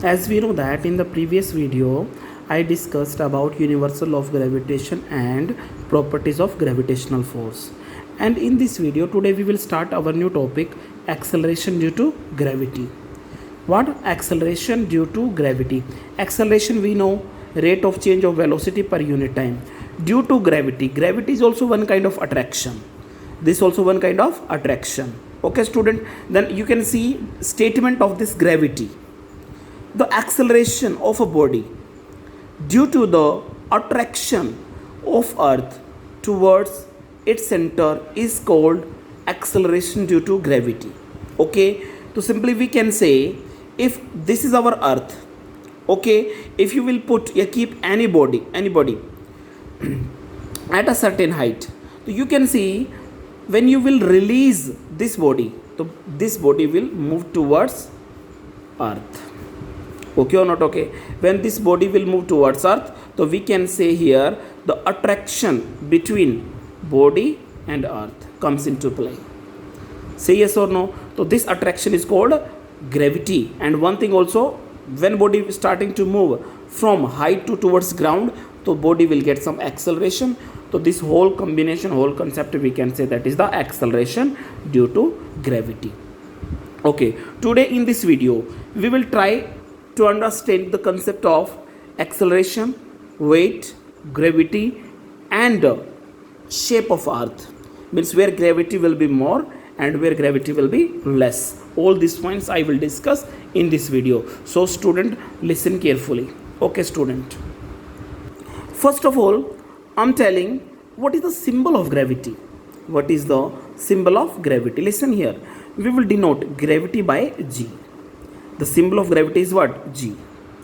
As we know that in the previous video I discussed about universal law of gravitation and properties of gravitational force, and in this video today we will start our new topic, acceleration due to gravity. What? Acceleration due to gravity. Acceleration, we know, rate of change of velocity per unit time. Due to gravity, gravity is also one kind of attraction. This also one kind of attraction. Okay student, then you can see statement of this gravity. The acceleration of a body due to the attraction of earth towards its center is called acceleration due to gravity. Okay, so simply we can say, if this is our earth, okay, if you will keep anybody at a certain height, so you can see when you will release this body, so this body will move towards earth. Okay or not? Okay, when this body will move towards earth, so we can say here the attraction between body and earth comes into play. Say yes or no? So this attraction is called gravity. And one thing also, when body is starting to move from height to towards ground, so body will get some acceleration. So this whole combination, whole concept, we can say that is the acceleration due to gravity. Okay, today in this video we will try to understand the concept of acceleration, weight, gravity, and shape of earth. Means where gravity will be more and where gravity will be less. All these points I will discuss in this video. So student, listen carefully. Okay student, first of all I'm telling what is the symbol of gravity. What is the symbol of gravity? Listen here. We will denote gravity by G. The symbol of gravity is what? G.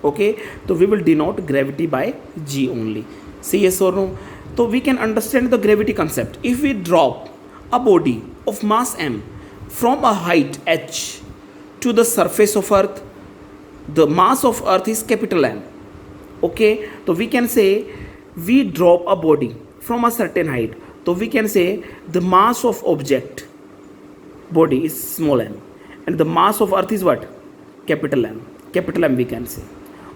Okay, so we will denote gravity by G only. Say yes or no? So we can understand the gravity concept. If we drop a body of mass m from a height h to the surface of earth, the mass of earth is capital M. Okay, so we can say we drop a body from a certain height, so we can say the mass of object body is small m and the mass of earth is what? Capital M. Capital M we can say.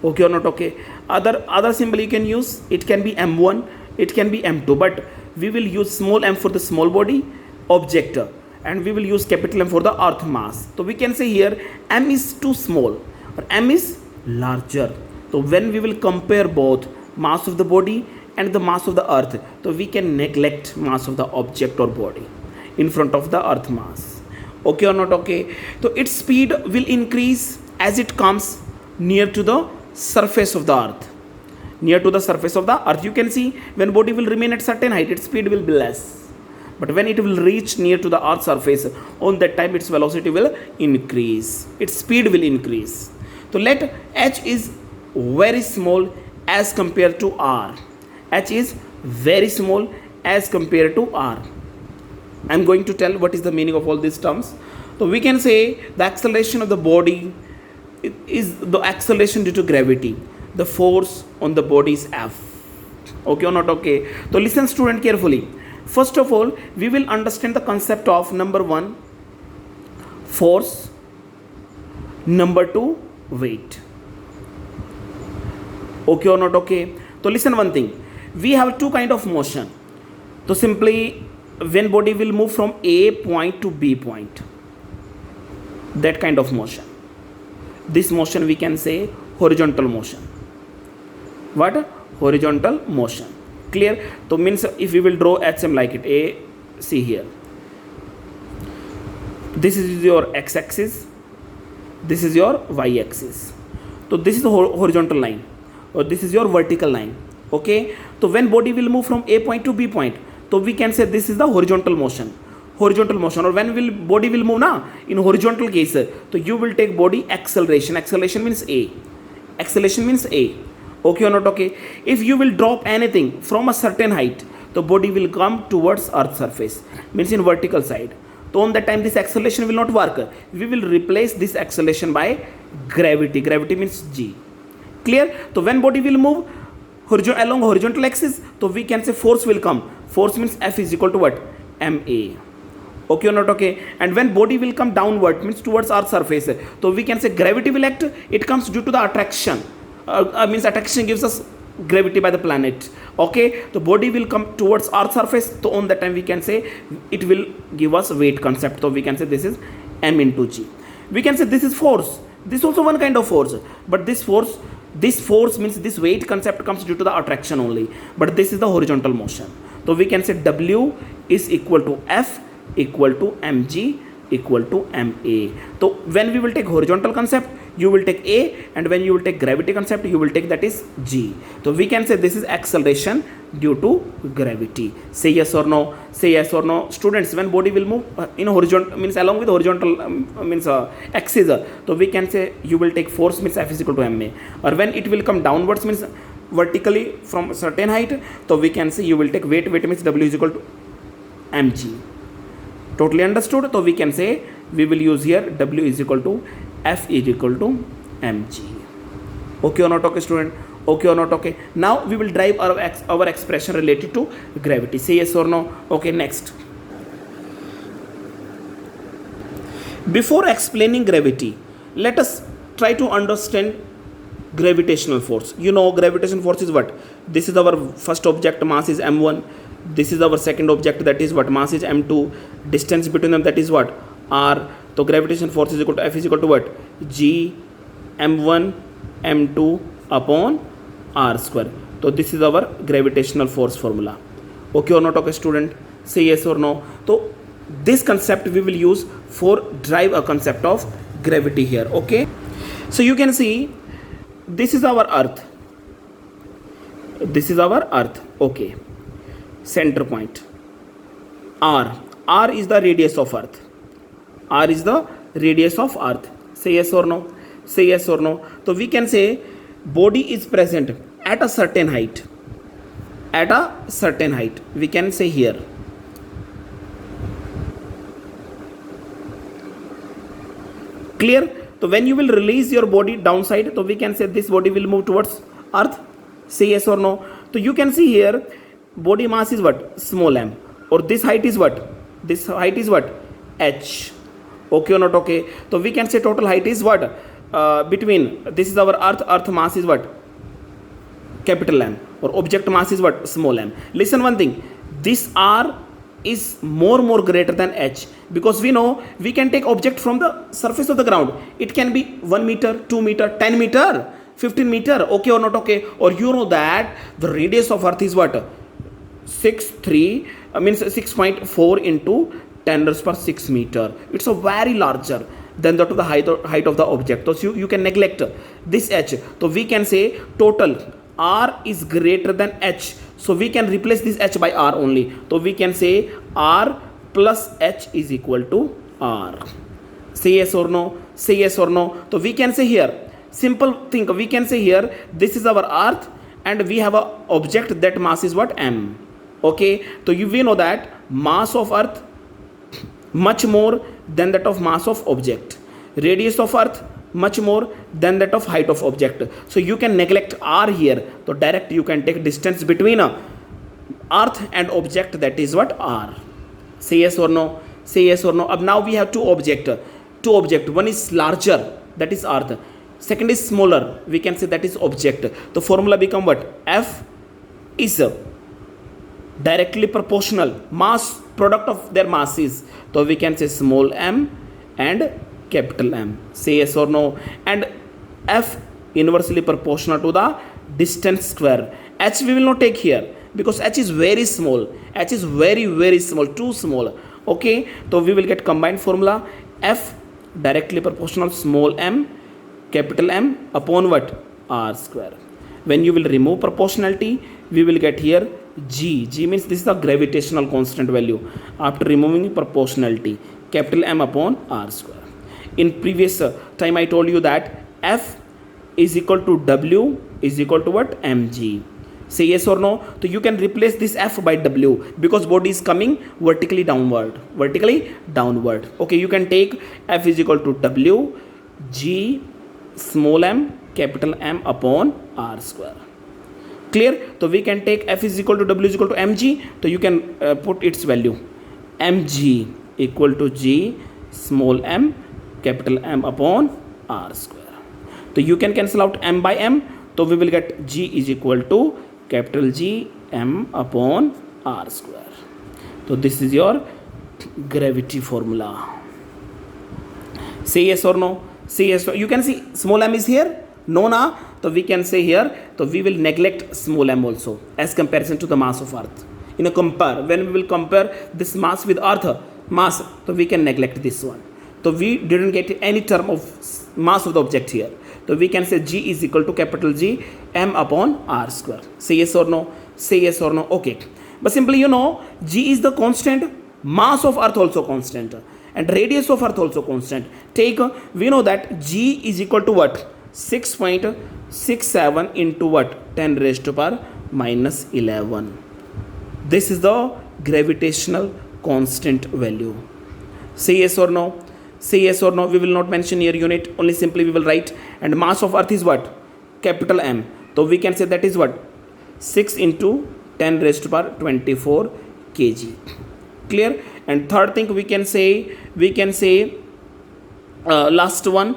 Okay or not? Okay, other symbol you can use, it can be m1, it can be m2, but we will use small m for the small body object and we will use capital M for the earth mass. So we can say here m is too small or m is larger. So when we will compare both mass of the body and the mass of the earth, so we can neglect mass of the object or body in front of the earth mass. Okay or not? Okay, so its speed will increase as it comes near to the surface of the earth. Near to the surface of the earth, you can see when body will remain at certain height, its speed will be less, but when it will reach near to the earth surface, on that time its velocity will increase, its speed will increase. So let h is very small as compared to r. H is very small as compared to r. I am going to tell what is the meaning of all these terms. So we can say the acceleration of the body is the acceleration due to gravity. The force on the body is F. Okay or not? Okay, so listen student carefully. First of all, we will understand the concept of number 1, force, number 2, weight. Okay or not? Okay, so listen one thing. We have two kind of motion. So simply when body will move from A point to B point, that kind of motion, this motion we can say horizontal motion. What? Horizontal motion. Clear? So means if we will draw HM like it, A, see here, this is your x-axis, this is your y-axis, so this is the horizontal line, or this is your vertical line. Okay, so when body will move from A point to B point, so we can say this is the horizontal motion. Horizontal motion. Or when will body will move na in horizontal case, so you will take body acceleration. Acceleration means A. Acceleration means A. Okay or not? Okay, if you will drop anything from a certain height, the body will come towards earth surface, means in vertical side. So on that time this acceleration will not work. We will replace this acceleration by gravity. Gravity means G. Clear? So when body will move along horizontal axis, so we can say force will come. Force means F is equal to what? MA. Okay or not? Okay. And when body will come downward, means towards earth surface, so we can say gravity will act. It comes due to the attraction. Means attraction gives us gravity by the planet. Okay, the body will come towards earth surface, so on that time we can say it will give us weight concept. So we can say this is m into g. We can say this is force. This is also one kind of force, but this force means this weight concept comes due to the attraction only, but this is the horizontal motion. So we can say w is equal to f equal to mg equal to ma. So when we will take horizontal concept, you will take a, and when you will take gravity concept, you will take that is g. So we can say this is acceleration due to gravity. Say yes or no. Say yes or no, students. When body will move in horizontal, means along with horizontal means axis, so we can say you will take force means f is equal to ma. Or when it will come downwards means vertically from a certain height, so we can say you will take weight means w is equal to mg. Totally understood? So we can say we will use here w is equal to f is equal to mg. Okay or not? Okay, student? Okay or not? Okay. Now we will derive our expression related to gravity. Say yes or no. Okay, next. Before explaining gravity, let us try to understand gravitational force. You know, gravitational force is what? This is our first object, mass is m1. This is our second object, that is what? Mass is m2. Distance between them, that is what? r. So gravitational force is equal to f is equal to what? g m1 m2 upon r square. So this is our gravitational force formula. Okay or not? Okay, student? Say yes or no. So this concept we will use for drive a concept of gravity here. Okay, so you can see this is our earth. This is our earth. Okay, center point r is the radius of earth. R is the radius of earth. Say yes or no. Say yes or no. So we can say body is present at a certain height. At a certain height, we can say here. Clear? So when you will release your body downside, so we can say this body will move towards earth. Say yes or no. So you can see here body mass is what? Small m. Or this height is what? This height is what? h. Okay or not? Okay. So we can say total height is what? Between, this is our earth mass is what? Capital M. Or object mass is what? Small m. Listen one thing, this r is more greater than h, because we know we can take object from the surface of the ground. It can be 1 meter, 2 meter, 10 meter, 15 meter. Okay or not? Okay. Or you know that the radius of earth is what? 6.4 into 10 raised per 6 meter. It's a very larger than that of the height of the object. So you can neglect this h. So we can say total r is greater than h. So we can replace this h by r only. So we can say r plus h is equal to r. Say yes or no. Say yes or no. So we can say here, simple thing, we can say here this is our earth and we have a object that mass is what? m. Okay. So we know that mass of earth much more than that of mass of object. Radius of earth much more than that of height of object. So you can neglect r here. So direct you can take distance between earth and object, that is what? R. Say yes or no. Say yes or no. Now we have two object. One is larger, that is earth. Second is smaller, we can say that is object. The formula become what? F is directly proportional mass product of their masses. So we can say small m and capital M. Say yes or no. And F inversely proportional to the distance square. H we will not take here because H is very small. H is very small, too small. Okay, so we will get combined formula F directly proportional small m capital M upon what? R square. When you will remove proportionality, we will get here G. G means this is the gravitational constant value after removing proportionality, capital M upon R square. In previous time I told you that F is equal to W is equal to what? Mg. Say yes or no. So you can replace this F by W because body is coming vertically downward. Okay, you can take F is equal to W G small m capital M upon R square. Clear? So we can take F is equal to W is equal to mg. So you can put its value. Mg equal to G small m capital M upon R square. So you can cancel out m by m. So we will get G is equal to capital G m upon R square. So this is your gravity formula. Say yes or no? Say yes. You can see small m is here. No, na. So we can say here. So we will neglect small m also as comparison to the mass of Earth. In a compare, when we will compare this mass with Earth mass, so we can neglect this one. So we didn't get any term of mass of the object here. So we can say G is equal to capital G m upon R square. Say yes or no? Say yes or no? Okay. But simply G is the constant, mass of Earth also constant, and radius of Earth also constant. We know that G is equal to what? 6.67 into what? 10 raised to power minus 11. This is the gravitational constant value. Say yes or no? Say yes or no. We will not mention here unit, only simply we will write. And mass of Earth is what? Capital M. So we can say that is what? 6 into 10 raised to power 24 kg. Clear? And third thing we can say last one,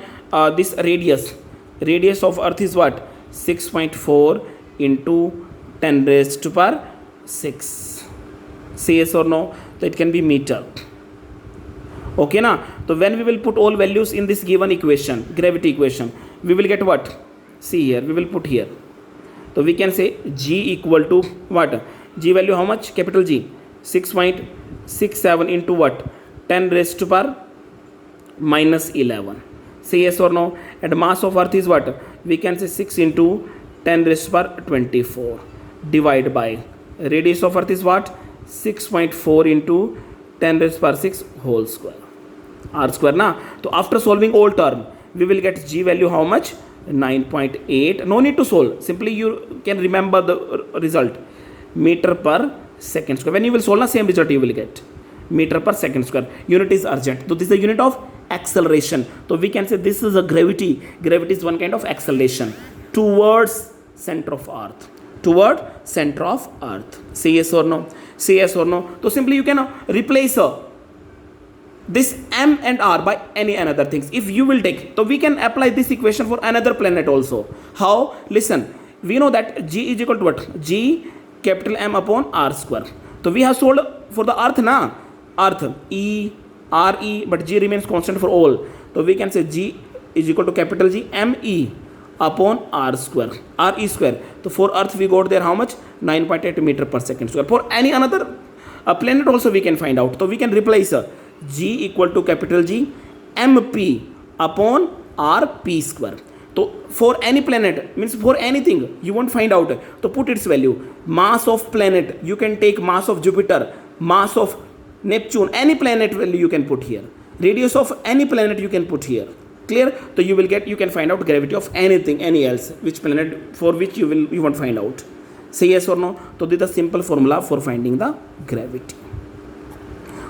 this radius of Earth is what? 6.4 into 10 raised to power 6. Say yes or no? So it can be meter. Okay na? So when we will put all values in this given equation, gravity equation, we will get what? See here, we will put here. So we can say G equal to what? G value how much? Capital G 6.67 into what? 10 raised to power minus 11. Say yes or no? And mass of Earth is what? We can say 6 into 10 raised to power 24 divided by radius of Earth is what? 6.4 into 10 raised to power 6 whole square. R square na. So after solving all term, we will get G value how much? 9.8. No need to solve. Simply you can remember the result. Meter per second square. When you will solve the same result you will get. Meter per second square. Unit is urgent. So this is the unit of acceleration. So we can say this is a gravity. Gravity is one kind of acceleration towards center of Earth. Toward center of Earth. Say yes or no? Say yes or no? So simply you can replace this m and r by any another things. If you will take, so we can apply this equation for another planet also. How? Listen, we know that G is equal to what? G capital M upon R square. So we have solved for the Earth na? Earth E R E, but G remains constant for all. So we can say G is equal to capital G M E upon R square, R E square. So for Earth we got there how much? 9.8 meter per second square. For any another planet also we can find out. So we can replace G equal to capital G MP upon RP square. So for any planet, means for anything you won't find out, to put its value. Mass of planet, you can take mass of Jupiter, mass of Neptune, any planet value you can put here. Radius of any planet you can put here. Clear? So you will get, you can find out gravity of anything, any else, which planet for which you won't find out. Say yes or no? So this is the simple formula for finding the gravity.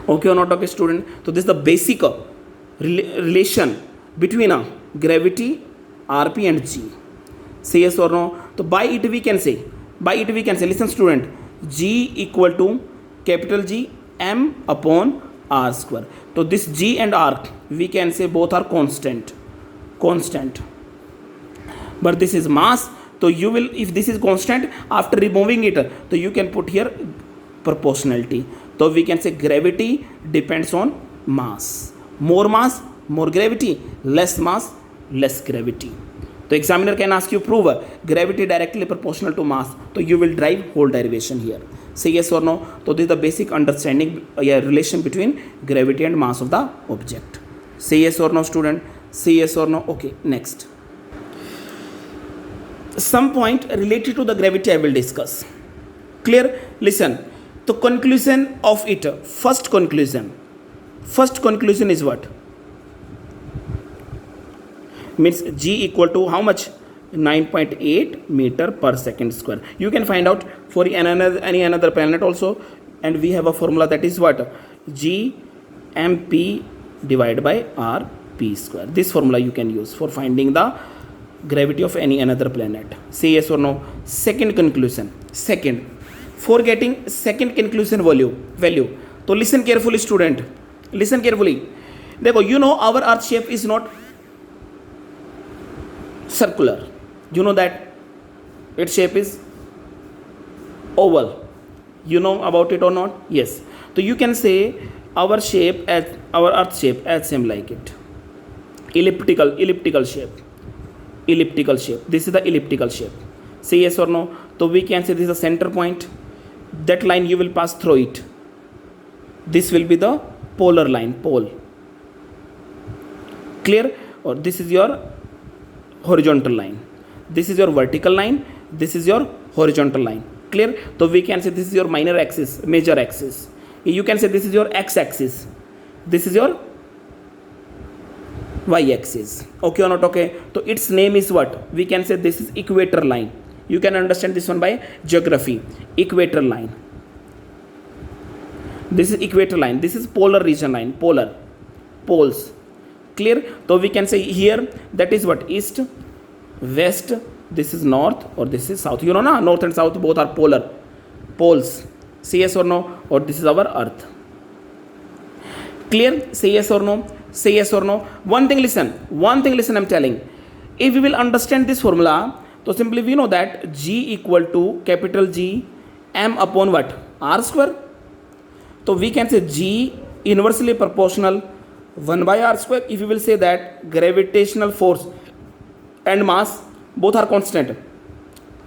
Okay or not, okay student? So this is the basic relation between gravity, RP and G. Say yes or no? So by it we can say, listen student, G equal to capital G M upon R square. So this G and R we can say both are constant. But this is mass. So you will, if this is constant, after removing it, so you can put here proportionality. So we can say gravity depends on mass. More mass, more gravity. Less mass, less gravity. So examiner can ask you prove gravity directly proportional to mass. So you will drive whole derivation here. Say yes or no. So this is the basic understanding, relation between gravity and mass of the object. Say yes or no student. Say yes or no. Okay, next. Some point related to the gravity I will discuss. Clear? Listen. The conclusion of it. First conclusion is what? Means G equal to how much? 9.8 meter per second square. You can find out for any another planet also, and we have a formula that is what? G MP divided by RP square. This formula you can use for finding the gravity of any another planet. Say yes or no. Second conclusion. For getting second conclusion value. So listen carefully student. Listen carefully. देखो, you know our earth shape is not circular. You know that its shape is oval. You know about it or not? Yes. So you can say our shape as our earth shape as same like it. Elliptical shape. This is the elliptical shape. Say yes or no. So we can say this is the center point. That line you will pass through it. This will be the polar line, pole. Clear? Or this is your horizontal line. This is your vertical line. This is your horizontal line. Clear? So we can say this is your minor axis, major axis. You can say this is your x-axis. This is your y-axis. Okay or not? Okay. So its name is what? We can say this is equator line. You can understand this one by geography. Equator line. This is equator line. This is polar region line. Polar. Poles. Clear? So we can say here that is what? East, west, this is north, or this is south. You know na, north and south both are polar. Poles. Say yes or no? Or this is our earth. Clear? Say yes or no? Say yes or no. One thing listen I'm telling. If we will understand this formula, so simply we know that G equal to capital G M upon what? R square. So we can say G inversely proportional 1 by R square. If you will say that gravitational force and mass both are constant,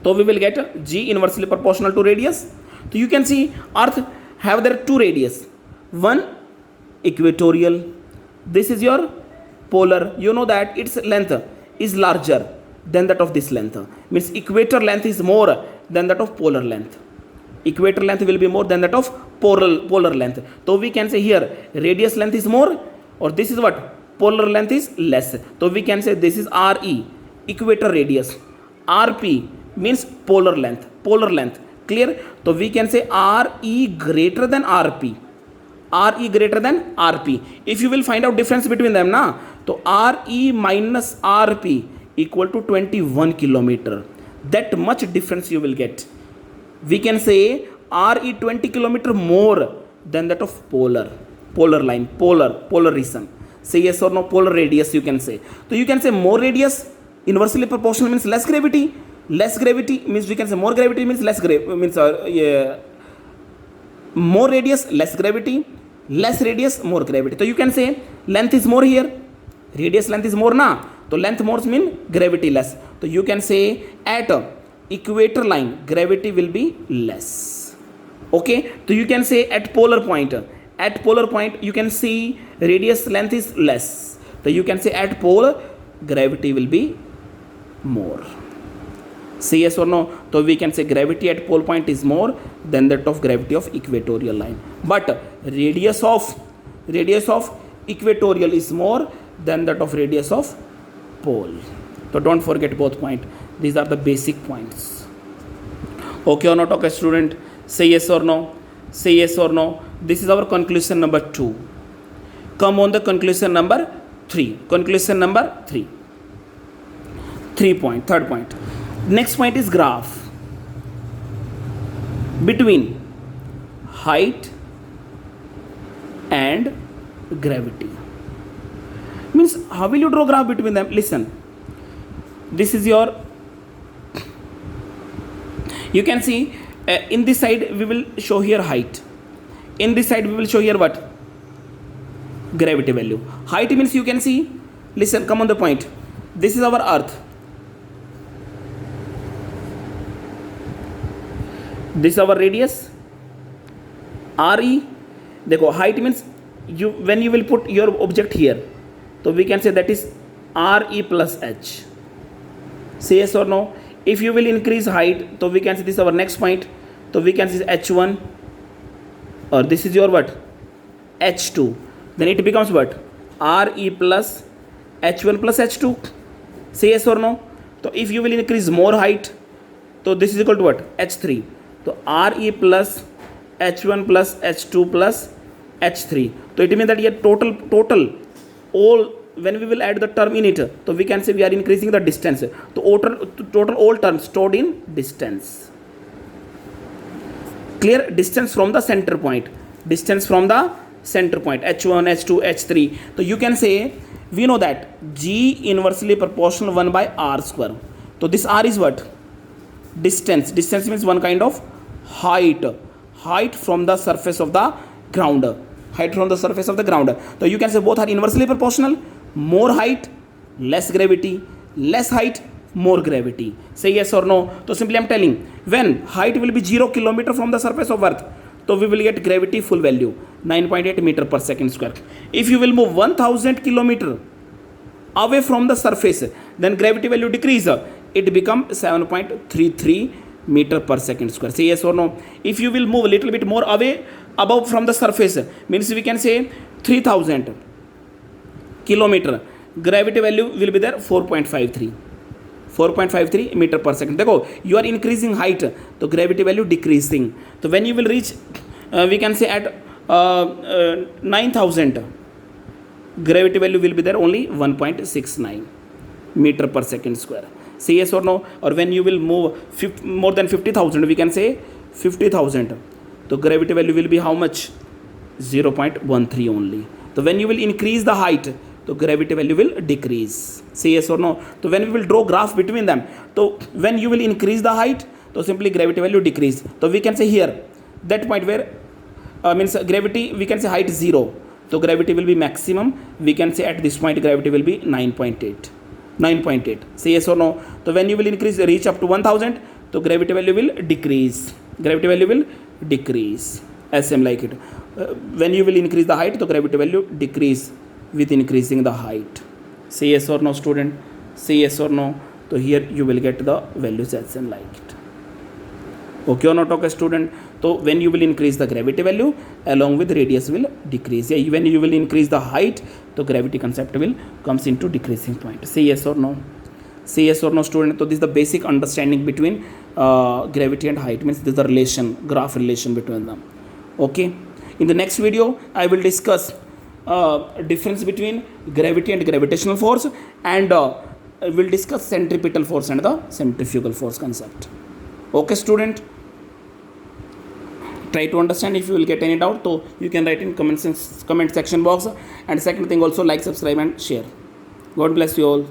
so we will get G inversely proportional to radius. So you can see earth have there two radius. One equatorial. This is your polar. You know that its length is larger than that of this length. Means equator length is more than that of polar length. Equator length will be more than that of polar length. So we can say here radius length is more, or this is what? Polar length is less. So we can say this is RE, equator radius. RP means polar length. Clear? So we can say RE greater than RP. RE greater than RP. If you will find out difference between them, na, so RE minus RP equal to 21 kilometer. That much difference you will get. We can say RE 20 kilometer more than that of polar line, polar region. Say yes or no. Polar radius you can say. So you can say more radius inversely proportional means less gravity. Less gravity means we can say more gravity means less more radius, less gravity. Less radius, more gravity. So you can say length is more here. Radius length is more na. So length more mean gravity less. So you can say at equator line gravity will be less. Okay. So you can say at polar point. At polar point you can see radius length is less. So you can say at pole gravity will be more. Say yes or no. So we can say gravity at pole point is more than that of gravity of equatorial line. But radius of equatorial is more than that of radius of pole. So don't forget both points. These are the basic points. Okay or not? Okay, student. Say yes or no. Say yes or no. This is our conclusion number 2. Come on the conclusion number 3. Conclusion number 3. 3.3 point. Next point is graph between height and gravity. Means how will you draw graph between them? Listen, this is your, you can see in this side we will show here height. In this side we will show here what? Gravity value. Height means you can see, listen, come on the point. This is our earth. This is our radius. RE. Dekho, height means you, when you will put your object here, so we can say that is RE plus H. Say yes or no. If you will increase height, so we can say this is our next point. So we can say H1, or this is your what? H2. Then it becomes what? RE plus H1 plus H2. Say yes or no. So if you will increase more height, so this is equal to what? H3. So RE plus H1 plus H2 plus H3. So it means that here total all, when we will add the term in it, so we can say we are increasing the distance. So total all terms stored in distance. Clear? Distance from the center point. Distance from the center point h1, h2, h3. So you can say, we know that g inversely proportional 1 by r square. So this r is what? Distance. Distance means one kind of height from the surface of the ground. Height from the surface of the ground. So you can say both are inversely proportional. More height, less gravity. Less height, more gravity. Say yes or no. So simply I'm telling, when height will be 0 kilometer from the surface of earth, so we will get gravity full value 9.8 meter per second square. If you will move 1000 kilometer away from the surface, then gravity value decrease. It become 7.33 meter per second square. Say yes or no. If you will move a little bit more away above from the surface, means we can say 3000 kilometer, gravity value will be there 4.53 meter per second. देखो, you are increasing height, तो gravity value decreasing. So when you will reach, we can say at 9000, gravity value will be there only 1.69 meter per second square. Say yes or no. Or when you will move more than 50,000, we can say 50,000. So gravity value will be how much? 0.13 only. So when you will increase the height, so gravity value will decrease. Say yes or no. So when we will draw graph between them, so when you will increase the height, so simply gravity value decrease. So we can say here, that point where means gravity, we can say height 0. So gravity will be maximum. We can say at this point gravity will be 9.8. Say yes or no. So when you will increase, reach up to 1000, so gravity value will decrease. Gravity value will decrease. Same like it. When you will increase the height, so gravity value decrease with increasing the height. Say yes or no, student. Say yes or no. So here you will get the values as same like it. Okay or not, okay, student? So when you will increase the gravity value, along with radius will decrease. Yeah, when you will increase the height, the gravity concept will comes into decreasing point. Say yes or no. Say yes or no, student. So this is the basic understanding between gravity and height. Means this is the relation, graph relation between them. Okay. In the next video, I will discuss difference between gravity and gravitational force, and will discuss centripetal force and the centrifugal force concept. Okay, student. Try to understand. If you will get any doubt, so you can write in comment section box. And second thing also, like, subscribe and share. God bless you all.